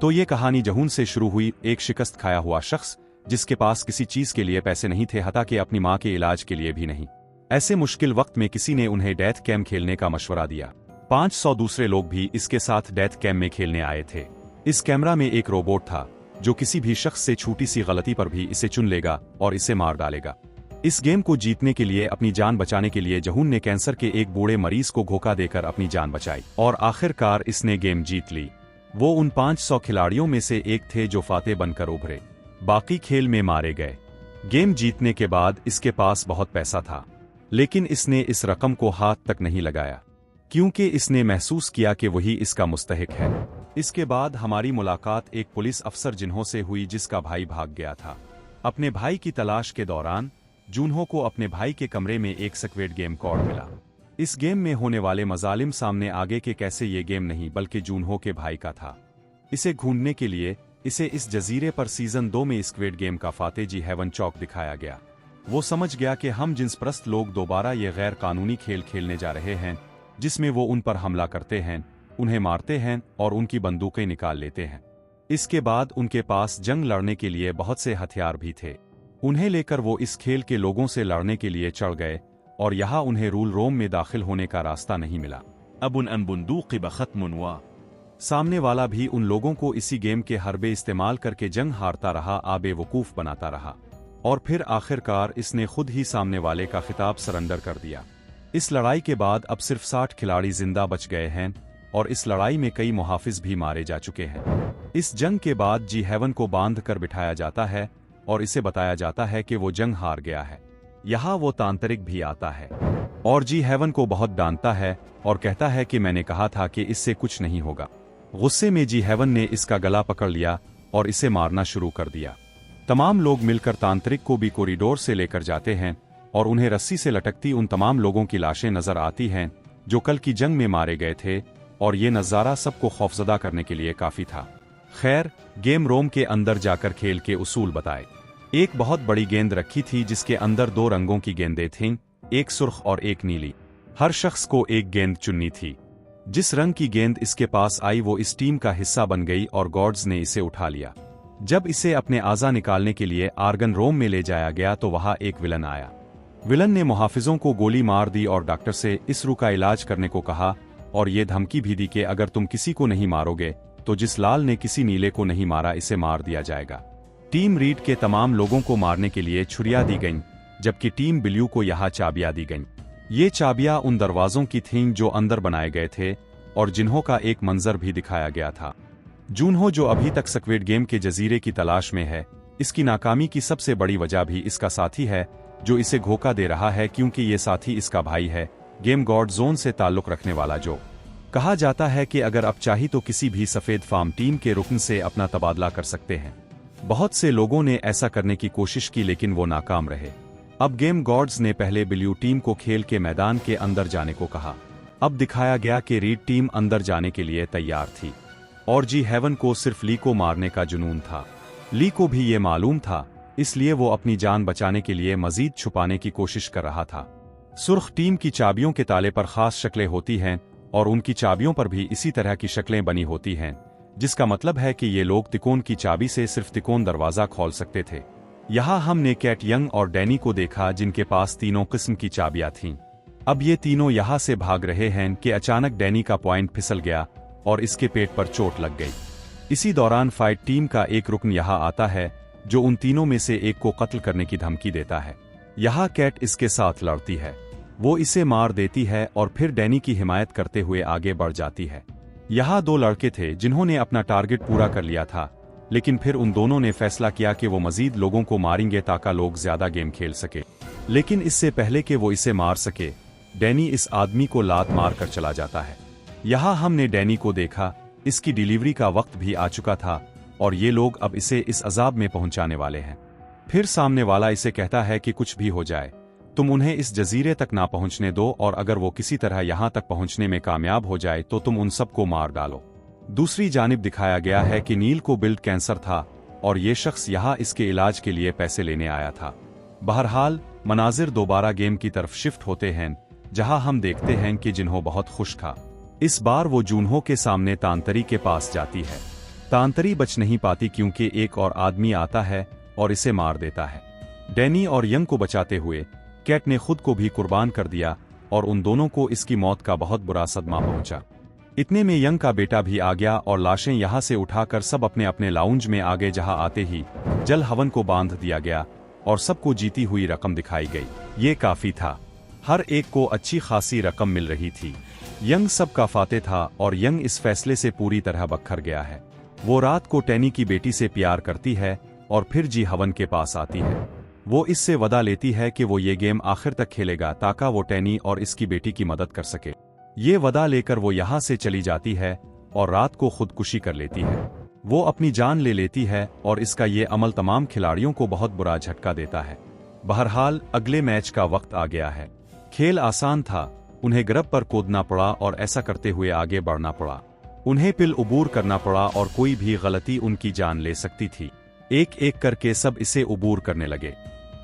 तो ये कहानी जहून से शुरू हुई। एक शिकस्त खाया हुआ शख्स जिसके पास किसी चीज के लिए पैसे नहीं थे, हता कि अपनी माँ के इलाज के लिए भी नहीं। ऐसे मुश्किल वक्त में किसी ने उन्हें डेथ कैम खेलने का मशवरा दिया। 500 दूसरे लोग भी इसके साथ डेथ कैम में खेलने आए थे। इस कैमरा में एक रोबोट था जो किसी भी शख्स से छोटी सी गलती पर भी इसे चुन लेगा और इसे मार डालेगा। इस गेम को जीतने के लिए, अपनी जान बचाने के लिए जहून ने कैंसर के एक बूढ़े मरीज को धोखा देकर अपनी जान बचाई और आखिरकार इसने गेम जीत ली। वो उन 500 खिलाड़ियों में से एक थे जो फातेह बनकर उभरे, बाकी खेल में मारे गए। गेम जीतने के बाद इसके पास बहुत पैसा था, लेकिन इसने इस रकम को हाथ तक नहीं लगाया क्योंकि इसने महसूस किया कि वही इसका मुस्तहिक है। इसके बाद हमारी मुलाकात एक पुलिस अफसर जिन्हों से हुई जिसका भाई भाग गया था। अपने भाई की तलाश के दौरान जून्हो को अपने भाई के कमरे में एक स्क्विड गेम कॉर्ड मिला। इस गेम में होने वाले मजालिम सामने आगे के कैसे ये गेम नहीं बल्कि जून्हो के भाई का था। इसे ढूंढने के लिए इसे इस जजीरे पर सीजन 2 में स्क्विड गेम का फातेह जी हेवन चौक दिखाया गया। वो समझ गया कि हम जिन्सपरस्त लोग दोबारा ये गैर कानूनी खेल खेलने जा रहे हैं जिसमें वो उन पर हमला करते हैं, उन्हें मारते हैं और उनकी बंदूकें निकाल लेते हैं। इसके बाद उनके पास जंग लड़ने के लिए बहुत से हथियार भी थे। उन्हें लेकर वो इस खेल के लोगों से लड़ने के लिए चढ़ गए और यहाँ उन्हें रूल रोम में दाखिल होने का रास्ता नहीं मिला। अबुन अन बंदूक बखत्मुन वा। सामने वाला भी उन लोगों को इसी गेम के हरबे इस्तेमाल करके जंग हारता रहा, आबेवकूफ बनाता रहा और फिर आखिरकार इसने खुद ही सामने वाले का खिताब सरेंडर कर दिया। इस लड़ाई के बाद अब सिर्फ 60 खिलाड़ी जिंदा बच गए हैं और इस लड़ाई में कई मुहाफिज भी मारे जा चुके हैं। इस जंग के बाद जी हेवन को बांध कर बिठाया जाता है और इसे बताया जाता है कि वो जंग हार गया है। यहाँ वो तांत्रिक भी आता है और जी हेवन को बहुत डांटता है और कहता है कि मैंने कहा था कि इससे कुछ नहीं होगा। गुस्से में जी हेवन ने इसका गला पकड़ लिया और इसे मारना शुरू कर दिया। तमाम लोग मिलकर तांत्रिक को भी कॉरिडोर से लेकर जाते हैं और उन्हें रस्सी से लटकती उन तमाम लोगों की लाशें नजर आती हैं जो कल की जंग में मारे गए थे और ये नज़ारा सबको खौफजदा करने के लिए काफी था। खैर, गेम रोम के अंदर जाकर खेल के उसूल बताए। एक बहुत बड़ी गेंद रखी थी जिसके अंदर 2 रंगों की गेंदें थीं, एक सुर्ख और एक नीली। हर शख्स को एक गेंद चुननी थी। जिस रंग की गेंद इसके पास आई वो इस टीम का हिस्सा बन गई और गॉड्स ने इसे उठा लिया। जब इसे अपने आज़ा निकालने के लिए आर्गन रोम में ले जाया गया तो वहां एक विलन आया। विलन ने मुहाफिजों को गोली मार दी और डॉक्टर से इस रू का इलाज करने को कहा और ये धमकी भी दी कि अगर तुम किसी को नहीं मारोगे तो जिस लाल ने किसी नीले को नहीं मारा इसे मार दिया जाएगा। टीम रीड के तमाम लोगों को मारने के लिए छुरियां दी गईं, जबकि टीम ब्लू को यहाँ चाबियां दी गईं। ये चाबियां उन दरवाजों की थीं जो अंदर बनाए गए थे और जिन्हों का एक मंजर भी दिखाया गया था। जून्हो जो अभी तक स्क्विड गेम के जजीरे की तलाश में है, इसकी नाकामी की सबसे बड़ी वजह भी इसका साथी है जो इसे धोखा दे रहा है क्योंकि ये साथी इसका भाई है, गेम गॉड जोन से ताल्लुक रखने वाला जो कहा जाता है कि अगर अब चाही तो किसी भी सफेद फार्म टीम के रुकन से अपना तबादला कर सकते हैं। बहुत से लोगों ने ऐसा करने की कोशिश की लेकिन वो नाकाम रहे। अब गेम गॉड्स ने पहले ब्लू टीम को खेल के मैदान के अंदर जाने को कहा। अब दिखाया गया कि रीड टीम अंदर जाने के लिए तैयार थी और जी हेवन को सिर्फ ली को मारने का जुनून था। ली को भी ये मालूम था, इसलिए वो अपनी जान बचाने के लिए मजीद छुपाने की कोशिश कर रहा था। सुर्ख टीम की चाबियों के ताले पर खास शक्लें होती हैं और उनकी चाबियों पर भी इसी तरह की शक्लें बनी होती हैं, जिसका मतलब है कि ये लोग तिकोन की चाबी से सिर्फ तिकोन दरवाजा खोल सकते थे। यहाँ हमने कैट यंग और डैनी को देखा जिनके पास तीनों किस्म की चाबियां थीं। अब ये तीनों यहाँ से भाग रहे हैं कि अचानक डैनी का पॉइंट फिसल गया और इसके पेट पर चोट लग गई। इसी दौरान फाइट टीम का एक रुकन यहाँ आता है जो उन तीनों में से एक को कत्ल करने की धमकी देता है। यहाँ कैट इसके साथ लड़ती है, वो इसे मार देती है और फिर डैनी की हिमायत करते हुए आगे बढ़ जाती है। यहाँ 2 लड़के थे जिन्होंने अपना टारगेट पूरा कर लिया था, लेकिन फिर उन दोनों ने फैसला किया कि वो मजीद लोगों को मारेंगे ताकि लोग ज्यादा गेम खेल सके। लेकिन इससे पहले कि वो इसे मार सके, डैनी इस आदमी को लात मार कर चला जाता है। यहाँ हमने डैनी को देखा, इसकी डिलीवरी का वक्त भी आ चुका था और ये लोग अब इसे इस अजाब में पहुंचाने वाले हैं। फिर सामने वाला इसे कहता है कि कुछ भी हो जाए, तुम उन्हें इस जजीरे तक ना पहुंचने दो और अगर वो किसी तरह यहाँ तक पहुंचने में कामयाब हो जाए तो तुम उन सबको मार डालो। दूसरी जानिब दिखाया गया है कि नील को ब्लड कैंसर था और ये शख्स यहाँ इसके इलाज के लिए पैसे लेने आया था। बहरहाल मनाजिर दोबारा गेम की तरफ शिफ्ट होते हैं, जहाँ हम देखते हैं कि जिन्हों बहुत खुश था। इस बार वो जून्हो के सामने तांतरी के पास जाती है। तांतरी बच नहीं पाती क्योंकि एक और आदमी आता है और इसे मार देता है। डैनी और यंग को बचाते हुए कैट ने खुद को भी कुर्बान कर दिया और उन दोनों को इसकी मौत का बहुत बुरा सदमा पहुंचा। इतने में यंग का बेटा भी आ गया और लाशें यहां से उठाकर सब अपने अपने लाउंज में आ गए, जहां आते ही जल हवन को बांध दिया गया और सबको जीती हुई रकम दिखाई गई। ये काफी था, हर एक को अच्छी खासी रकम मिल रही थी। यंग सबका फाते था और यंग इस फैसले से पूरी तरह बखर गया है। वो रात को टैनी की बेटी से प्यार करती है और फिर जी हवन के पास आती है। वो इससे वदा लेती है कि वो ये गेम आखिर तक खेलेगा ताकि वो टैनी और इसकी बेटी की मदद कर सके। ये वदा लेकर वो यहाँ से चली जाती है और रात को खुदकुशी कर लेती है। वो अपनी जान ले लेती है और इसका ये अमल तमाम खिलाड़ियों को बहुत बुरा झटका देता है। बहरहाल अगले मैच का वक्त आ गया है। खेल आसान था, उन्हें गर्ब पर कूदना पड़ा और ऐसा करते हुए आगे बढ़ना पड़ा। उन्हें पिल उबूर करना पड़ा और कोई भी गलती उनकी जान ले सकती थी। एक एक करके सब इसे उबूर करने लगे।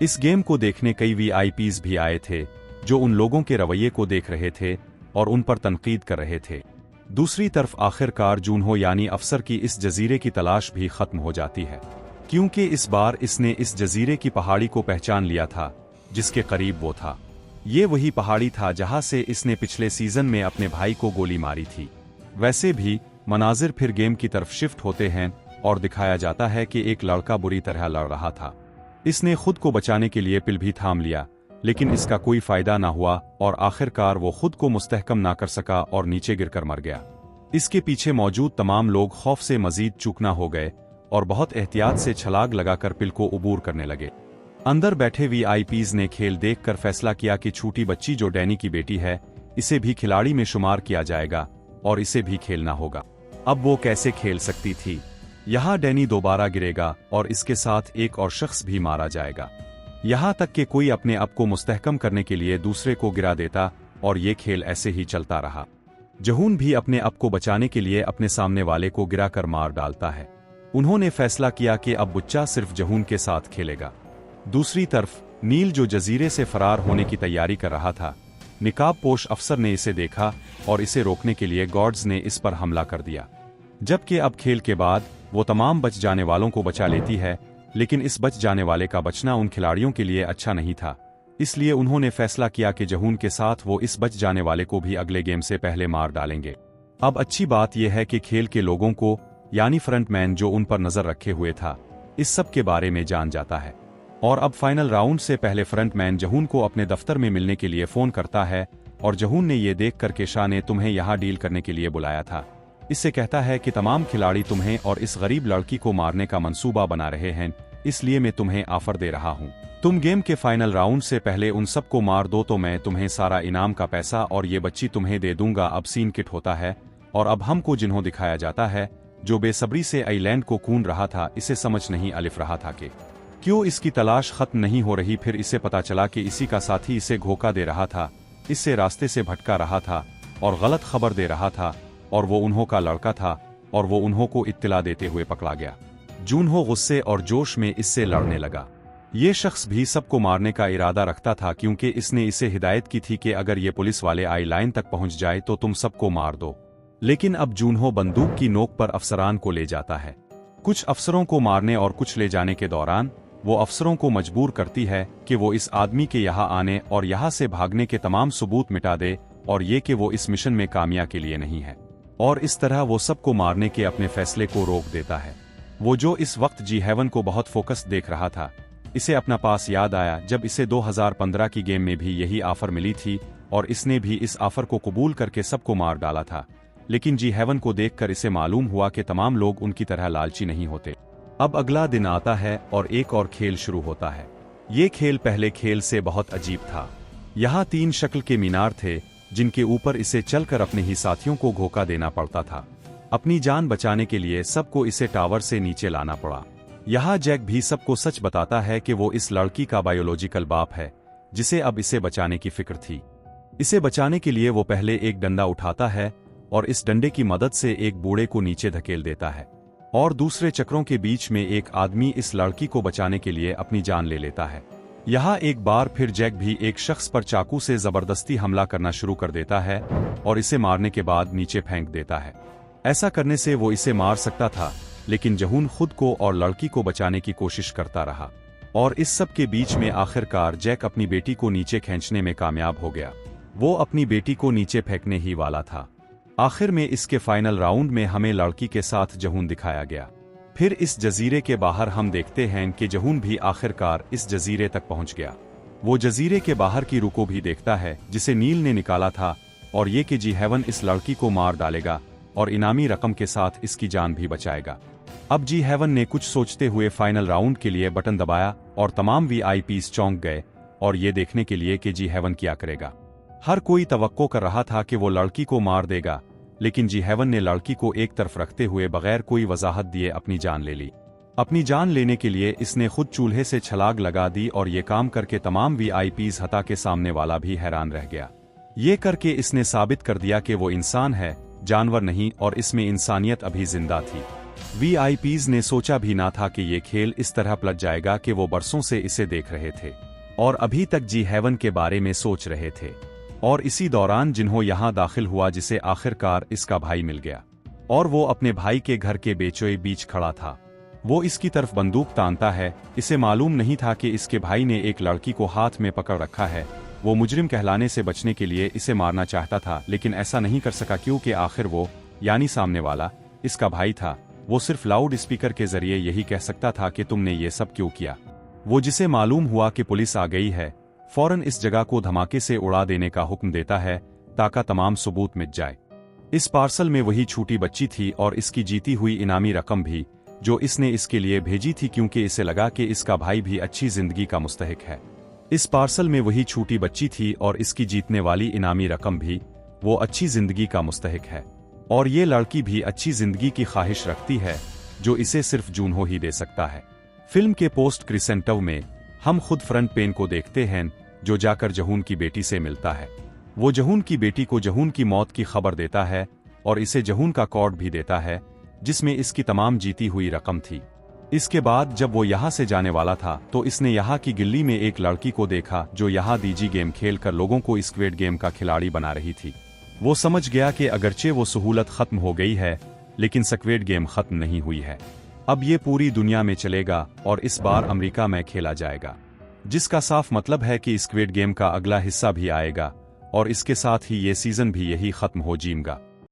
इस गेम को देखने कई VIPs भी आए थे जो उन लोगों के रवैये को देख रहे थे और उन पर तनकीद कर रहे थे। दूसरी तरफ आखिरकार जूनहो यानी अफसर की इस जजीरे की तलाश भी खत्म हो जाती है, क्योंकि इस बार इसने इस जजीरे की पहाड़ी को पहचान लिया था जिसके करीब वो था। ये वही पहाड़ी था जहां से इसने पिछले सीजन में अपने भाई को गोली मारी थी। वैसे भी मनाजिर फिर गेम की तरफ शिफ्ट होते हैं और दिखाया जाता है कि एक लड़का बुरी तरह लड़ रहा था। इसने खुद को बचाने के लिए पिल भी थाम लिया, लेकिन इसका कोई फायदा ना हुआ और आखिरकार वो खुद को मुस्तहकम ना कर सका और नीचे गिरकर मर गया। इसके पीछे मौजूद तमाम लोग खौफ से मजीद चूकना हो गए और बहुत एहतियात से छलांग लगाकर पिल को उबूर करने लगे। अंदर बैठे VIPs ने खेल देखकर फैसला किया कि छोटी बच्ची जो डैनी की बेटी है, इसे भी खिलाड़ी में शुमार किया जाएगा और इसे भी खेलना होगा। अब वो कैसे खेल सकती थी? यहाँ डैनी दोबारा गिरेगा और इसके साथ एक और शख्स भी मारा जाएगा। यहाँ तक कि कोई अपने आप को मुस्तहकम करने के लिए दूसरे को गिरा देता और ये खेल ऐसे ही चलता रहा। जहून भी अपने आप को बचाने के लिए अपने सामने वाले को गिराकर मार डालता है। उन्होंने फैसला किया कि अब बुच्चा सिर्फ जहून के साथ खेलेगा। दूसरी तरफ नील जो जजीरे से फरार होने की तैयारी कर रहा था, निकाब पोश अफसर ने इसे देखा और इसे रोकने के लिए गार्ड्स ने इस पर हमला कर दिया। जबकि अब खेल के बाद वो तमाम बच जाने वालों को बचा लेती है, लेकिन इस बच जाने वाले का बचना उन खिलाड़ियों के लिए अच्छा नहीं था। इसलिए उन्होंने फैसला किया कि जहून के साथ वो इस बच जाने वाले को भी अगले गेम से पहले मार डालेंगे। अब अच्छी बात यह है कि खेल के लोगों को यानी फ्रंटमैन जो उन पर नजर रखे हुए था, इस सब के बारे में जान जाता है और अब फाइनल राउंड से पहले फ्रंटमैन जहून को अपने दफ्तर में मिलने के लिए फोन करता है और जहून ने यह देखकर कि शाह ने तुम्हें यहाँ डील करने के लिए बुलाया था, इससे कहता है कि तमाम खिलाड़ी तुम्हें और इस गरीब लड़की को मारने का मंसूबा बना रहे हैं, इसलिए मैं तुम्हें ऑफर दे रहा हूँ। तुम गेम के फाइनल राउंड से पहले उन सबको मार दो तो मैं तुम्हें सारा इनाम का पैसा और ये बच्ची तुम्हें दे दूंगा। अब सीन किट होता है और अब हमको जिन्हों दिखाया जाता है जो बेसब्री से आइलैंड को कून रहा था, इसे समझ नहीं अलिफ रहा था कि क्यों इसकी तलाश खत्म नहीं हो रही। फिर इसे पता चला कि इसी का साथी इसे धोखा दे रहा था, इससे रास्ते से भटका रहा था और गलत खबर दे रहा था और वो उन्हों का लड़का था और वो उन्हों को इत्तला देते हुए पकड़ा गया। जूनहो गुस्से और जोश में इससे लड़ने लगा। ये शख्स भी सबको मारने का इरादा रखता था क्योंकि इसने इसे हिदायत की थी कि अगर ये पुलिस वाले आइलैंड तक पहुंच जाए तो तुम सबको मार दो। लेकिन अब जूनहो बंदूक की नोक पर अफसरान को ले जाता है। कुछ अफसरों को मारने और कुछ ले जाने के दौरान वो अफसरों को मजबूर करती है कि वो इस आदमी के यहाँ आने और यहाँ से भागने के तमाम सबूत मिटा दे और ये कि वो इस मिशन में कामयाब के लिए नहीं है, और इस तरह वो सबको मारने के अपने फैसले को रोक देता है। वो जो इस वक्त जी हेवन को बहुत फोकस देख रहा था, इसे अपना पास याद आया जब इसे 2015 की गेम में भी यही ऑफर मिली थी और इसने भी इस ऑफर को कबूल करके सबको मार डाला था। लेकिन जी हेवन को देखकर इसे मालूम हुआ कि तमाम लोग उनकी तरह लालची नहीं होते। अब अगला दिन आता है और एक और खेल शुरू होता है। ये खेल पहले खेल से बहुत अजीब था। यहाँ 3 शक्ल के मीनार थे जिनके ऊपर इसे चलकर अपने ही साथियों को धोखा देना पड़ता था। अपनी जान बचाने के लिए सबको इसे टावर से नीचे लाना पड़ा। यहाँ जैक भी सबको सच बताता है कि वो इस लड़की का बायोलॉजिकल बाप है जिसे अब इसे बचाने की फिक्र थी। इसे बचाने के लिए वो पहले एक डंडा उठाता है और इस डंडे की मदद से एक बूढ़े को नीचे धकेल देता है और दूसरे चक्रों के बीच में एक आदमी इस लड़की को बचाने के लिए अपनी जान ले लेता है। यहाँ एक बार फिर जैक भी एक शख्स पर चाकू से जबरदस्ती हमला करना शुरू कर देता है और इसे मारने के बाद नीचे फेंक देता है। ऐसा करने से वो इसे मार सकता था, लेकिन जहून खुद को और लड़की को बचाने की कोशिश करता रहा। और इस सब के बीच में आखिरकार जैक अपनी बेटी को नीचे खींचने में कामयाब हो गया। वो अपनी बेटी को नीचे फेंकने ही वाला था। आखिर में इसके फाइनल राउंड में हमें लड़की के साथ जहून दिखाया गया। फिर इस जजीरे के बाहर हम देखते हैं कि जहून भी आखिरकार इस जजीरे तक पहुंच गया। वो जजीरे के बाहर की रुको भी देखता है जिसे नील ने निकाला था, और ये कि जी हेवन इस लड़की को मार डालेगा और इनामी रकम के साथ इसकी जान भी बचाएगा। अब जी हेवन ने कुछ सोचते हुए फाइनल राउंड के लिए बटन दबाया और तमाम वीआईपीज चौंक गए और ये देखने के लिए कि जी हेवन क्या करेगा। हर कोई तवक्को कर रहा था कि वो लड़की को मार देगा, लेकिन जी हेवन ने लड़की को एक तरफ रखते हुए बगैर कोई वजाहत दिए अपनी जान ले ली। अपनी जान लेने के लिए इसने खुद चूल्हे से छलांग लगा दी और ये काम करके तमाम वीआईपीज हता के सामने वाला भी हैरान रह गया। ये करके इसने साबित कर दिया कि वो इंसान है, जानवर नहीं, और इसमें इंसानियत अभी जिंदा थी। वीआईपीज ने सोचा भी ना था कि ये खेल इस तरह पलट जाएगा कि वो बरसों से इसे देख रहे थे और अभी तक जी हेवन के बारे में सोच रहे थे। और इसी दौरान जिन्हों यहाँ दाखिल हुआ जिसे आखिरकार इसका भाई मिल गया, और वो अपने भाई के घर के बेचोए बीच खड़ा था। वो इसकी तरफ बंदूक तानता है। इसे मालूम नहीं था कि इसके भाई ने एक लड़की को हाथ में पकड़ रखा है। वो मुजरिम कहलाने से बचने के लिए इसे मारना चाहता था, लेकिन ऐसा नहीं कर सका क्योंकि आखिर वो, यानी सामने वाला, इसका भाई था। वो सिर्फ लाउड स्पीकर के जरिए यही कह सकता था कि तुमने ये सब क्यों किया। वो जिसे मालूम हुआ कि पुलिस आ गई है, फौरन इस जगह को धमाके से उड़ा देने का हुक्म देता है ताकि तमाम सबूत मिट जाए। इस पार्सल में वही छोटी बच्ची थी और इसकी जीती हुई इनामी रकम भी, जो इसने इसके लिए भेजी थी क्योंकि इसे लगा कि इसका भाई भी अच्छी जिंदगी का मुस्तहिक है। इस पार्सल में वही छोटी बच्ची थी और इसकी जीतने वाली इनामी रकम भी, वो अच्छी जिंदगी का मुस्तहिक है। और ये लड़की भी अच्छी जिंदगी की ख्वाहिश रखती है, जो इसे सिर्फ जूनहो ही दे सकता है। फिल्म के पोस्ट क्रिसेंटव में हम खुद फ्रंट पेन को देखते हैं, जो जाकर जहून की बेटी से मिलता है। वो जहून की बेटी को जहून की मौत की खबर देता है और इसे जहून का कार्ड भी देता है जिसमें इसकी तमाम जीती हुई रकम थी। इसके बाद जब वो यहाँ से जाने वाला था तो इसने यहाँ की गिल्ली में एक लड़की को देखा जो यहाँ डीजी गेम खेल कर लोगों को स्क्विड गेम का खिलाड़ी बना रही थी। वो समझ गया कि अगरचे वो सहूलत खत्म हो गई है, लेकिन स्क्विड गेम खत्म नहीं हुई है। अब ये पूरी दुनिया में चलेगा और इस बार अमेरिका में खेला जाएगा, जिसका साफ मतलब है कि स्क्विड गेम का अगला हिस्सा भी आएगा और इसके साथ ही ये सीजन भी यही खत्म हो जाएगा।